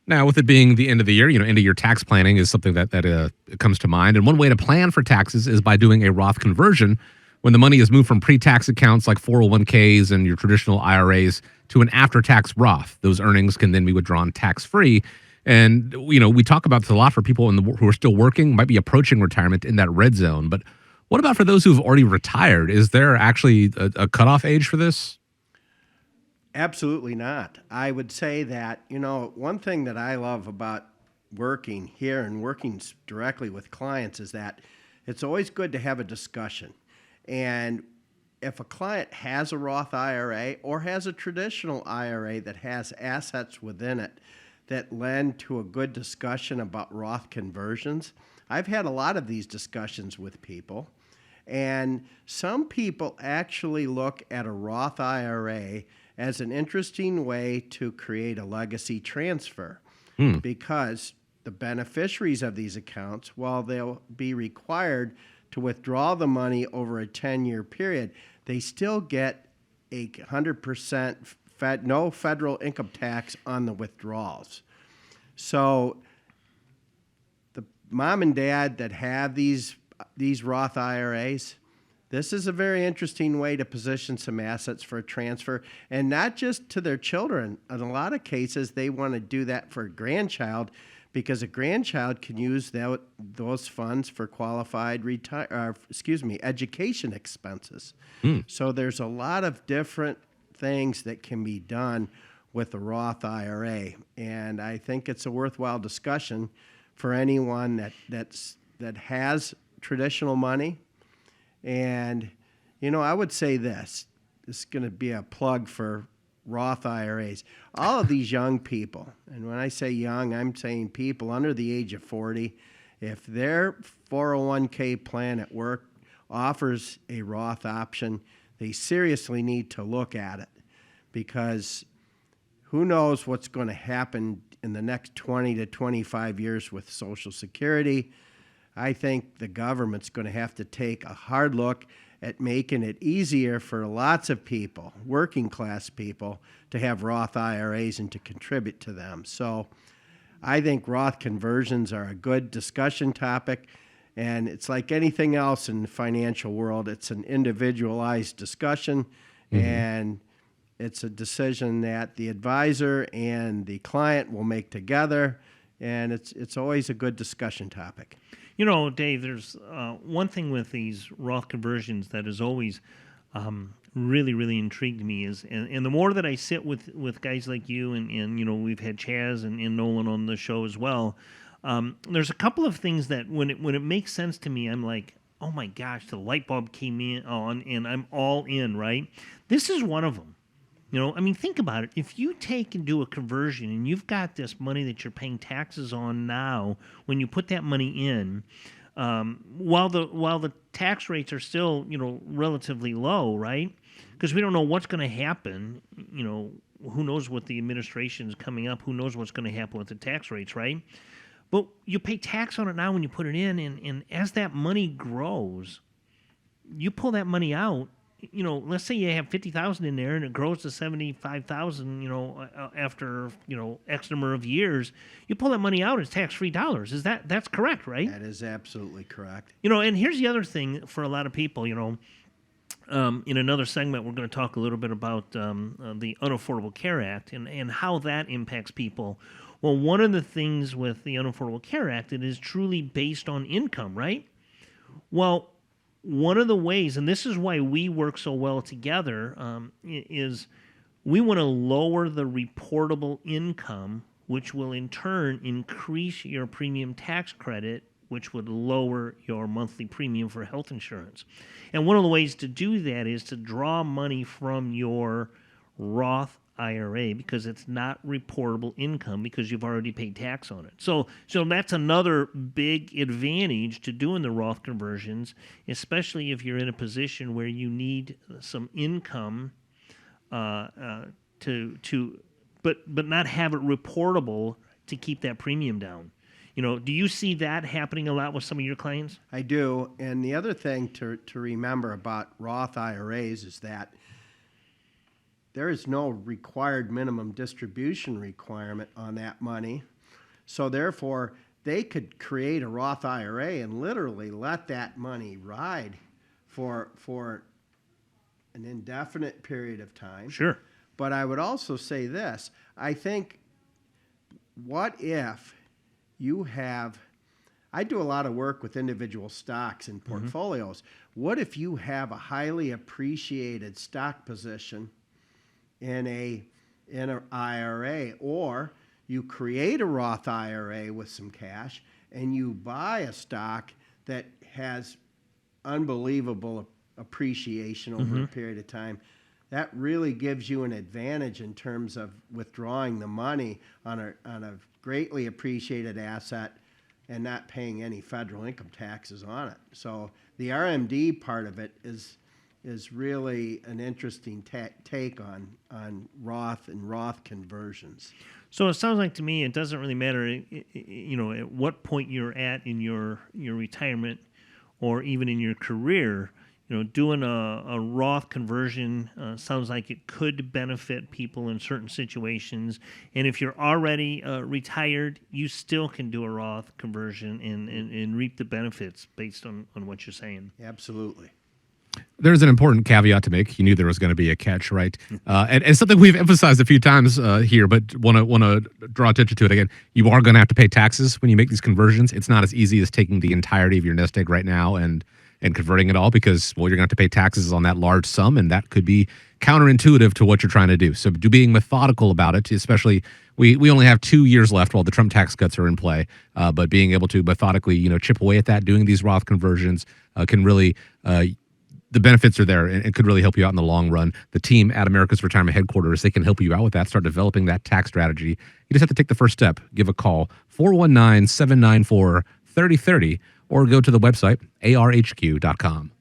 Now, with it being the end of the year, end of year tax planning is something that comes to mind. And one way to plan for taxes is by doing a Roth conversion when the money is moved from pre-tax accounts like 401ks and your traditional IRAs to an after-tax Roth. Those earnings can then be withdrawn tax-free. And we talk about this a lot for people who are still working, might be approaching retirement in that red zone. But what about for those who've already retired? Is there actually a cutoff age for this? Absolutely not. I would say that, one thing that I love about working here and working directly with clients is that it's always good to have a discussion. And if a client has a Roth IRA or has a traditional IRA that has assets within it that lend to a good discussion about Roth conversions, I've had a lot of these discussions with people. And some people actually look at a Roth IRA as an interesting way to create a legacy transfer because the beneficiaries of these accounts, while they'll be required to withdraw the money over a 10-year period, they still get a 100% no federal income tax on the withdrawals. So the mom and dad that have these Roth IRAs, this is a very interesting way to position some assets for a transfer, and not just to their children. In a lot of cases, they want to do that for a grandchild because a grandchild can use those funds for qualified education expenses. So there's a lot of different things that can be done with the Roth IRA, and I think it's a worthwhile discussion for anyone that has traditional money. And, I would say this is going to be a plug for Roth IRAs. All of these young people, and when I say young, I'm saying people under the age of 40, if their 401k plan at work offers a Roth option, they seriously need to look at it because who knows what's going to happen in the next 20 to 25 years with Social Security. I think the government's going to have to take a hard look at making it easier for lots of people, working class people, to have Roth IRAs and to contribute to them. So I think Roth conversions are a good discussion topic, and it's like anything else in the financial world. It's an individualized discussion, and it's a decision that the advisor and the client will make together, and it's always a good discussion topic. Dave, there's one thing with these Roth conversions that has always really, really intrigued me is, and the more that I sit with guys like you and we've had Chaz and Nolan on the show as well, there's a couple of things that when it makes sense to me, I'm like, oh my gosh, the light bulb came on and I'm all in, right? This is one of them. Think about it. If you take and do a conversion and you've got this money that you're paying taxes on now, when you put that money in, while the tax rates are still, relatively low, right? Because we don't know what's going to happen. Who knows what the administration is coming up? Who knows what's going to happen with the tax rates, right? But you pay tax on it now when you put it in, and as that money grows, you pull that money out. Let's say you have 50,000 in there and it grows to 75,000, after, X number of years, you pull that money out, it's tax-free dollars. That's correct, right? That is absolutely correct. And here's the other thing for a lot of people, in another segment, we're going to talk a little bit about the Unaffordable Care Act and how that impacts people. Well, one of the things with the Unaffordable Care Act, it is truly based on income, right? Well, one of the ways, and this is why we work so well together, is we want to lower the reportable income, which will in turn increase your premium tax credit, which would lower your monthly premium for health insurance. And one of the ways to do that is to draw money from your Roth IRA because it's not reportable income because you've already paid tax on it. So that's another big advantage to doing the Roth conversions, especially if you're in a position where you need some income but not have it reportable to keep that premium down. Do you see that happening a lot with some of your clients? I do. And the other thing to remember about Roth IRAs is that there is no required minimum distribution requirement on that money. So therefore, they could create a Roth IRA and literally let that money ride for an indefinite period of time. Sure. But I would also say this. I think, what if you have, I do a lot of work with individual stocks and portfolios. What if you have a highly appreciated stock position in an IRA, or you create a Roth IRA with some cash and you buy a stock that has unbelievable appreciation over a period of time? That really gives you an advantage in terms of withdrawing the money on a greatly appreciated asset and not paying any federal income taxes on it. So the RMD part of it is really an interesting take on Roth and Roth conversions. So it sounds like to me it doesn't really matter, at what point you're at in your retirement or even in your career. Doing a Roth conversion sounds like it could benefit people in certain situations. And if you're already retired, you still can do a Roth conversion and reap the benefits based on what you're saying. Absolutely. There's an important caveat to make. You knew there was going to be a catch, right? And something we've emphasized a few times here, but want to draw attention to it again. You are going to have to pay taxes when you make these conversions. It's not as easy as taking the entirety of your nest egg right now and converting it all, because, well, you're going to have to pay taxes on that large sum, and that could be counterintuitive to what you're trying to do. So being methodical about it, especially, we only have 2 years left while the Trump tax cuts are in play, but being able to methodically, chip away at that, doing these Roth conversions can really, the benefits are there and could really help you out in the long run. The team at America's Retirement Headquarters, they can help you out with that, start developing that tax strategy. You just have to take the first step. Give a call, 419-794-3030, or go to the website, arhq.com.